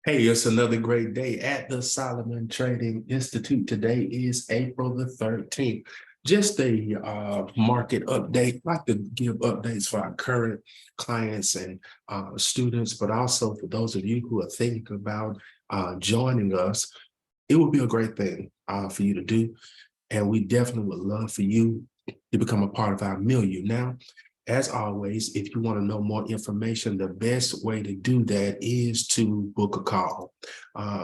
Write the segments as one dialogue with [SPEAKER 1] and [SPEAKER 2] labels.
[SPEAKER 1] Hey, it's another great day at the Solomon Trading Institute. Today is April the 13th. Just a market update. I like to give updates for our current clients and students, but also for those of you who are thinking about joining us. It would be a great thing for you to do. And we definitely would love for you to become a part of our milieu. Now, as always, if you want to know more information, the best way to do that is to book a call.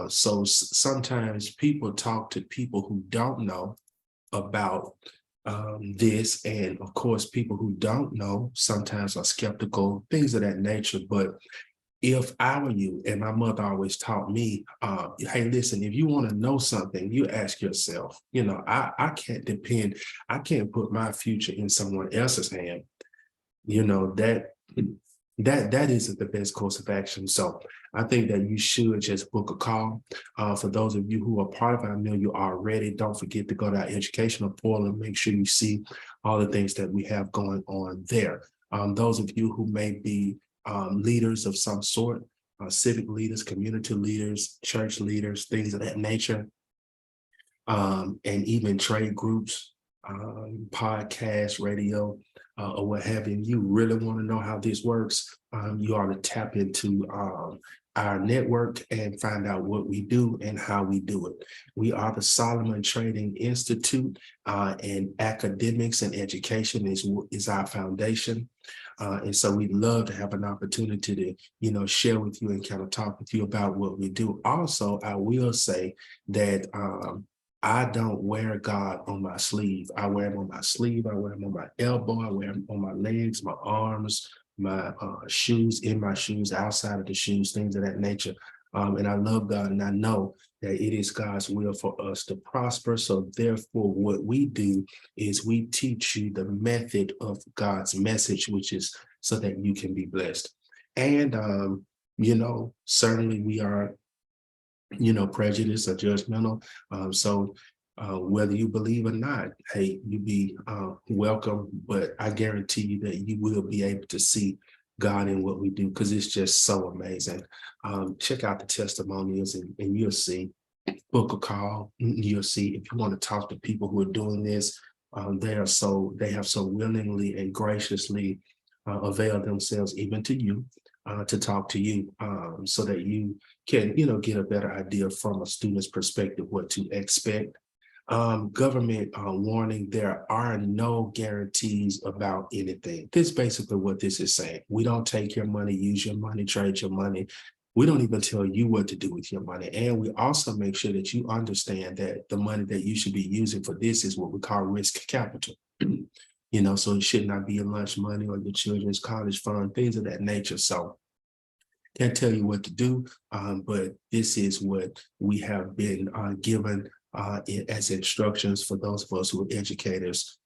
[SPEAKER 1] Sometimes people talk to people who don't know about this. And of course, people who don't know sometimes are skeptical, things of that nature. But if I were you, and my mother always taught me, hey, listen, if you want to know something, you ask yourself. I can't depend, I can't put my future in someone else's hand. That isn't the best course of action. So I think that you should just book a call. For those of you who are part of our milieu already, don't forget to go to our educational portal and make sure you see all the things that we have going on there. Those of you who may be leaders of some sort, civic leaders, community leaders, church leaders, things of that nature, and even trade groups, podcasts, radio, or what have you really want to know how this works, you ought to tap into our network and find out what we do and how we do it. We are the Solomon Trading Institute, and academics and education is our foundation. And so we'd love to have an opportunity to, share with you and kind of talk with you about what we do. Also, I will say that I don't wear God on my sleeve. I wear him on my sleeve. I wear him on my elbow. I wear him on my legs, my arms, my shoes, in my shoes, outside of the shoes, things of that nature. And I love God, and I know that it is God's will for us to prosper. So therefore, what we do is we teach you the method of God's message, which is so that you can be blessed. And, certainly we are prejudiced or judgmental. Whether you believe or not, hey, you be welcome, but I guarantee you that you will be able to see God in what we do, because it's just so amazing. Check out the testimonials and you'll see. Book a call. You'll see. If you want to talk to people who are doing this, they have so willingly and graciously availed themselves even to you, to talk to you, so that you can get a better idea from a student's perspective what to expect. Government warning: there are no guarantees about anything. This is basically what this is saying. We don't take your money, use your money, trade your money. We don't even tell you what to do with your money. And we also make sure that you understand that the money that you should be using for this is what we call risk capital. So it should not be your lunch money or your children's college fund, things of that nature. So can't tell you what to do, but this is what we have been given as instructions for those of us who are educators,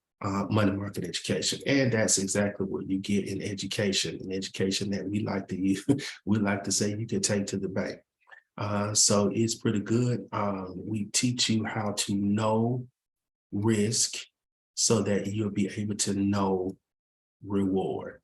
[SPEAKER 1] money market education. And that's exactly what you get in education, that we like to use. We like to say you can take to the bank. So it's pretty good. We teach you how to know risk so that you'll be able to know reward.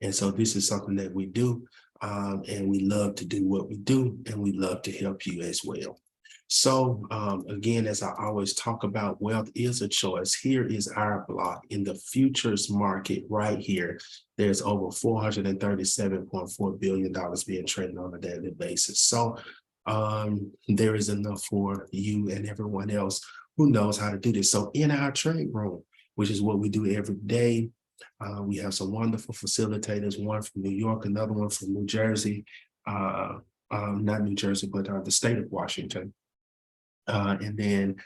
[SPEAKER 1] And so this is something that we do, and we love to do what we do, and we love to help you as well. So again, as I always talk about, wealth is a choice. Here is our block in the futures market right here. There's over $437.4 billion being traded on a daily basis. So there is enough for you and everyone else who knows how to do this. So in our trade room, which is what we do every day, we have some wonderful facilitators, one from New York, another one from New Jersey, not New Jersey, but the state of Washington. And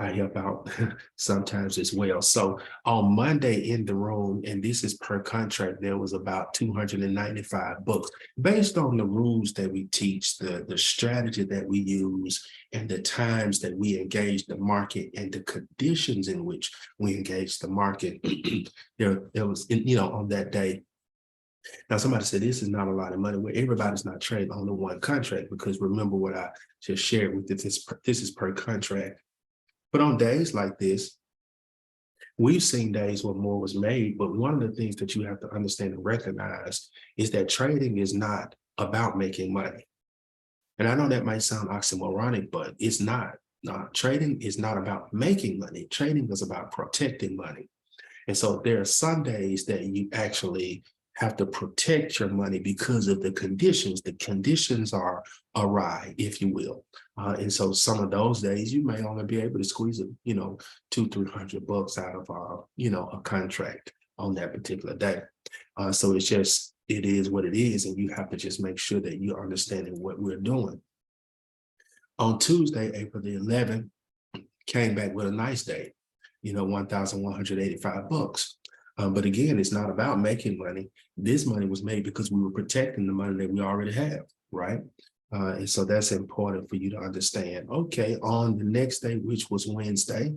[SPEAKER 1] I help out sometimes as well. So on Monday in the room, and this is per contract, there was about 295 books based on the rules that we teach, the strategy that we use, and the times that we engage the market and the conditions in which we engage the market. there was, on that day. Now, somebody said this is not a lot of money. Well, everybody's not trading on the one contract, because remember what I just shared with you. This is per contract. But on days like this, we've seen days where more was made. But one of the things that you have to understand and recognize is that trading is not about making money. And I know that might sound oxymoronic, but it's not. Trading is not about making money. Trading is about protecting money. And so there are some days that you actually have to protect your money because of the conditions. The conditions are awry, if you will. And so some of those days you may only be able to squeeze $200-300 out of a contract on that particular day. So it is what it is, and you have to just make sure that you're understanding what we're doing. On Tuesday, April the 11th, came back with a nice day, $1,185. But again, it's not about making money. This money was made because we were protecting the money that we already have, right? And so that's important for you to understand. Okay, on the next day, which was Wednesday,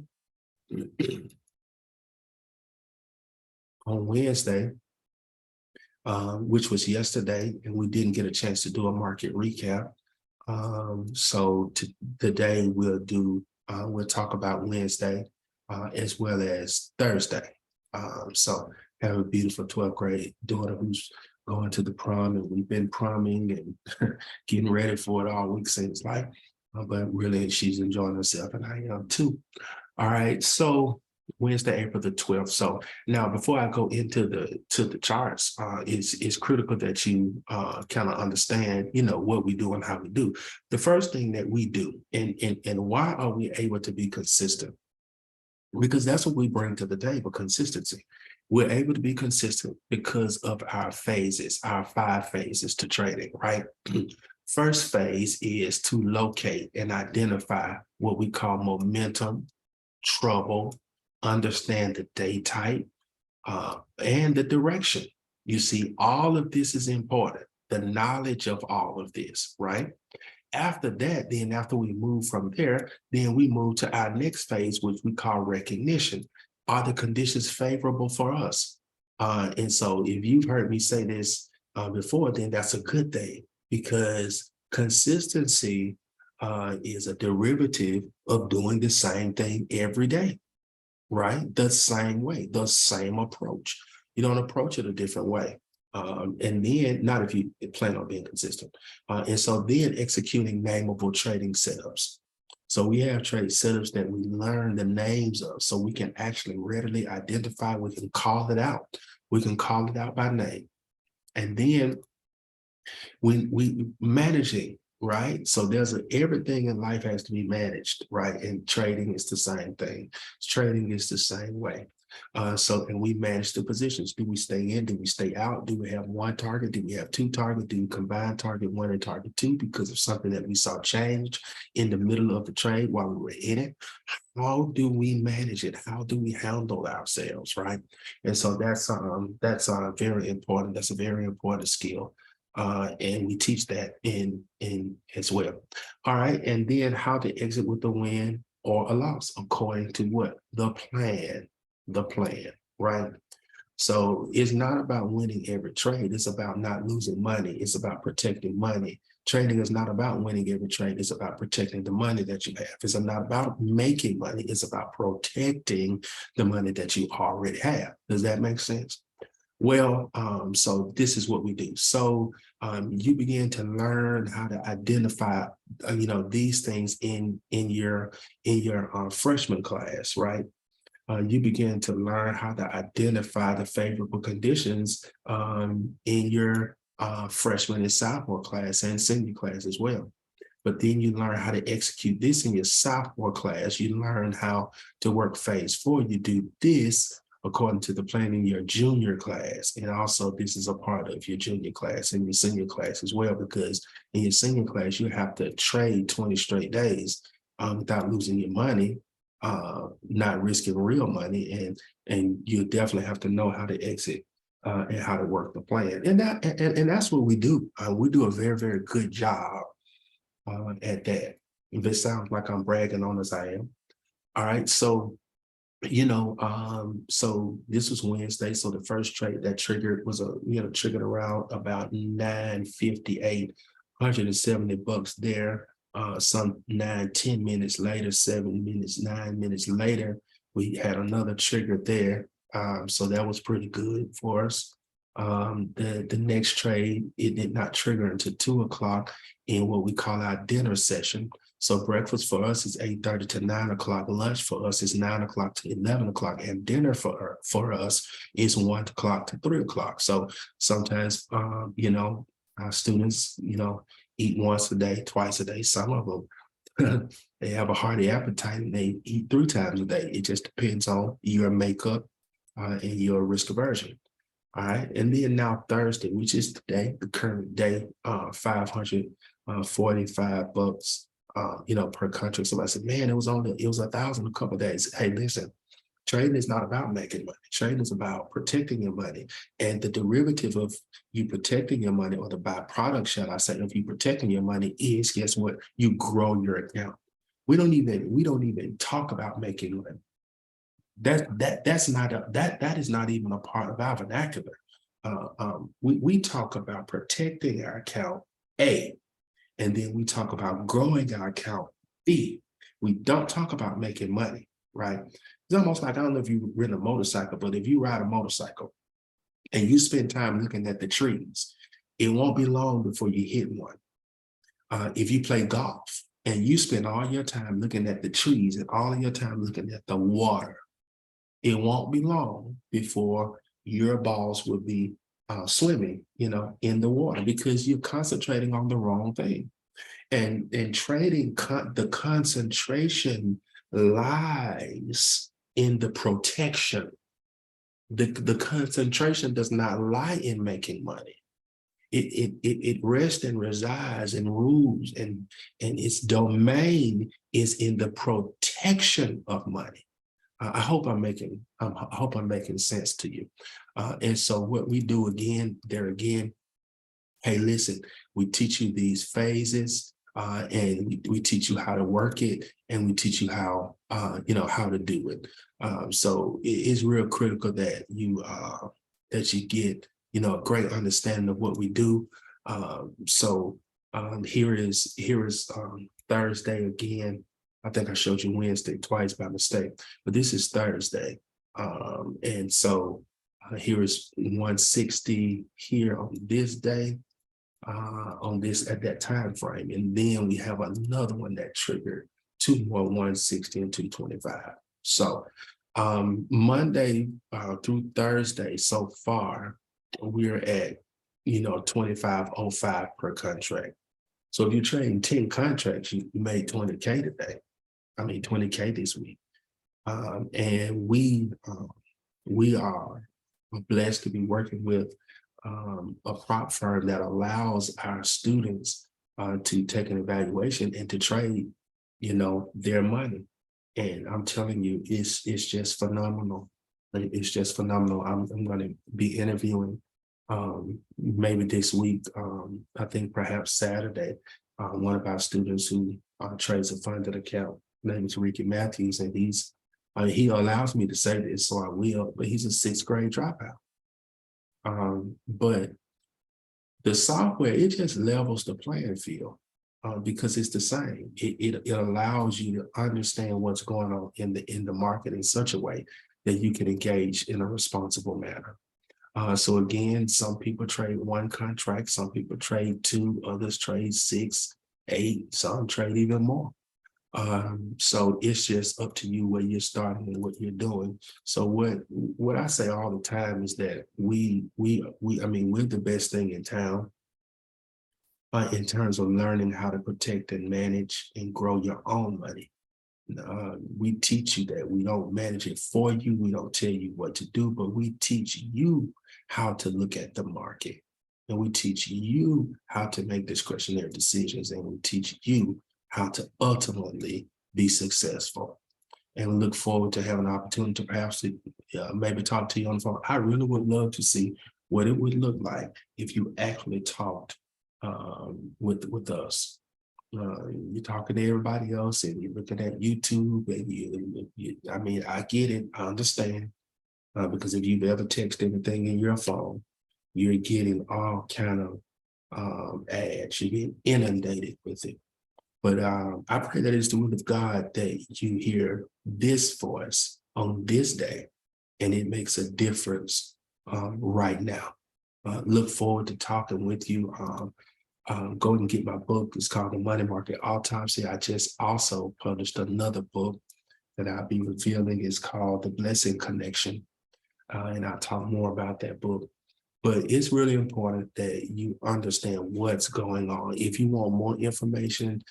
[SPEAKER 1] on Wednesday, which was yesterday, and we didn't get a chance to do a market recap. So today we'll talk about Wednesday as well as Thursday. So I have a beautiful 12th grade daughter who's going to the prom, and we've been promming and getting ready for it all week, seems like. But really, she's enjoying herself, and I am too. All right, so Wednesday, April the 12th. So now, before I go into the charts, it's critical that you kind of understand, what we do and how we do. The first thing that we do, and why are we able to be consistent? Because that's what we bring to the table: consistency. We're able to be consistent because of our phases, our 5 phases to trading, right? First phase is to locate and identify what we call momentum, trouble, understand the day type, and the direction. You see, all of this is important, the knowledge of all of this, right? After that, then after we move from there, then we move to our next phase, which we call recognition. Are the conditions favorable for us? And so if you've heard me say this before, then that's a good thing, because consistency is a derivative of doing the same thing every day, right? The same way, the same approach. You don't approach it a different way. And then, not if you plan on being consistent. And so then executing nameable trading setups. So we have trade setups that we learn the names of, so we can actually readily identify, we can call it out. We can call it out by name. And then we managing, right? So everything in life has to be managed, right? And trading is the same thing. Trading is the same way. And we manage the positions. Do we stay in? Do we stay out? Do we have one target? Do we have 2 targets? Do we combine target 1 and target 2 because of something that we saw change in the middle of the trade while we were in it? How do we manage it? How do we handle ourselves, right? And so that's very important. That's a very important skill. And we teach that in as well. All right, and then how to exit with a win or a loss according to what? The plan, right? So it's not about winning every trade. It's about not losing money. It's about protecting money. Trading is not about winning every trade. It's about protecting the money that you have. It's not about making money. It's about protecting the money that you already have. Does that make sense? Well, so this is what we do. So you begin to learn how to identify, these things in your freshman class, right? You begin to learn how to identify the favorable conditions in your freshman and sophomore class and senior class as well. But then you learn how to execute this in your sophomore class. You learn how to work phase 4. You do this according to the plan in your junior class. And also this is a part of your junior class and your senior class as well, because in your senior class, you have to trade 20 straight days without losing your money, not risking real money. And you definitely have to know how to exit and how to work the plan. And that's what we do. We do a very, very good job at that. If it sounds like I'm bragging on us, I am. All right. So so this was Wednesday. So the first trade that triggered was triggered around about 9:58, $170 there. Some 9-10 minutes later, 7 minutes, 9 minutes later, we had another trigger there. So that was pretty good for us. The next trade, it did not trigger until 2 o'clock in what we call our dinner session. So breakfast for us is 8:30 to 9 o'clock. Lunch for us is 9 o'clock to 11 o'clock, and dinner for us is 1 o'clock to 3 o'clock. So sometimes, our students, eat once a day, twice a day. Some of them they have a hearty appetite and they eat 3 times a day. It just depends on your makeup and your risk aversion. All right. And then now Thursday, which is today, the current day, $545, per country. So I said, man, it was 1,000 a couple of days. Hey, listen, trading is not about making money. Trading is about protecting your money. And the derivative of you protecting your money, or the byproduct, shall I say, of you protecting your money is, guess what? You grow your account. We don't even talk about making money. That is not even a part of our vernacular. We talk about protecting our account A, and then we talk about growing our account B. We don't talk about making money, right? It's almost like, I don't know if you've ridden a motorcycle, but if you ride a motorcycle and you spend time looking at the trees, it won't be long before you hit one. If you play golf and you spend all your time looking at the trees and all of your time looking at the water, it won't be long before your balls will be swimming, in the water, because you're concentrating on the wrong thing. And trading, the concentration lies in the protection. The concentration does not lie in making money. It rests and resides and rules, and its domain is in the protection of money. I hope I'm making sense to you. And so what we do again, hey, listen, we teach you these phases, and we teach you how to work it, and we teach you how to do it. So it's real critical that you get a great understanding of what we do. Here is Thursday again. I think I showed you Wednesday twice by mistake, but this is Thursday. And so here is 160 here on this day, at that time frame. And then we have another one that triggered 2 more 160 and 225. So Monday through Thursday so far, we're at 2505 per contract. So if you're trading 10 contracts, you made 20K today. 20K this week. And we are blessed to be working with a prop firm that allows our students to take an evaluation and to trade, their money. And I'm telling you, it's just phenomenal. It's just phenomenal. I'm going to be interviewing maybe this week. I think perhaps Saturday, one of our students who trades a funded account. Name is Ricky Matthews, and he allows me to say this, so I will, but he's a 6th grade dropout. But the software, it just levels the playing field because it's the same. It allows you to understand what's going on in the market in such a way that you can engage in a responsible manner. So again, some people trade 1 contract, some people trade 2, others trade 6, 8, some trade even more. So it's just up to you where you're starting and what you're doing. So what I say all the time is that we're the best thing in town in terms of learning how to protect and manage and grow your own money. We teach you that. We don't manage it for you. We don't tell you what to do, but we teach you how to look at the market, and we teach you how to make discretionary decisions, and we teach you how to ultimately be successful. And we look forward to having an opportunity to perhaps maybe talk to you on the phone. I really would love to see what it would look like if you actually talked with us. You're talking to everybody else and you're looking at YouTube, and I get it, I understand, because if you've ever texted anything in your phone, you're getting all kind of ads, you're getting inundated with it. But I pray that it's the will of God that you hear this voice on this day, and it makes a difference right now. Look forward to talking with you. Go and get my book. It's called The Money Market Autopsy. I just also published another book that I'll be revealing. It's called The Blessing Connection. And I'll talk more about that book. But it's really important that you understand what's going on. If you want more information,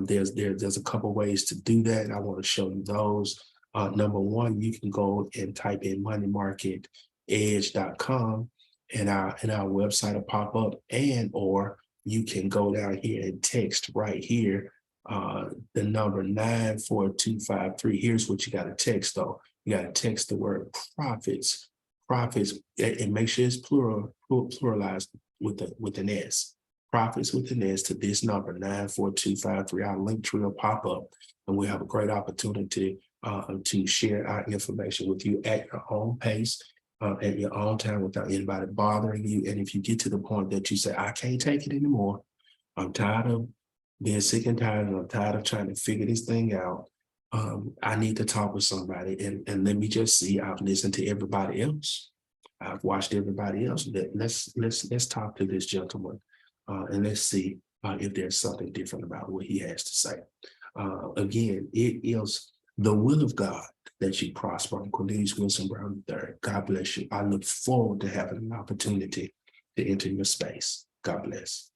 [SPEAKER 1] there's a couple ways to do that. I want to show you those. Number one, you can go and type in moneymarketedge.com and our website will pop up, and or you can go down here and text right here the number 94253. Here's what you got to text though. You got to text the word profits, and make sure it's pluralized with an S. Profits with an S to this number 94253. Our link tree will pop up, and we have a great opportunity to share our information with you at your own pace, at your own time, without anybody bothering you. And if you get to the point that you say, I can't take it anymore, I'm tired of being sick and tired, and I'm tired of trying to figure this thing out. I need to talk with somebody, and let me just see. I've listened to everybody else. I've watched everybody else. Let's talk to this gentleman, and let's see if there's something different about what he has to say. Again, it is the will of God that you prosper. Cornelius Wilson Brown III. God bless you. I look forward to having an opportunity to enter your space. God bless.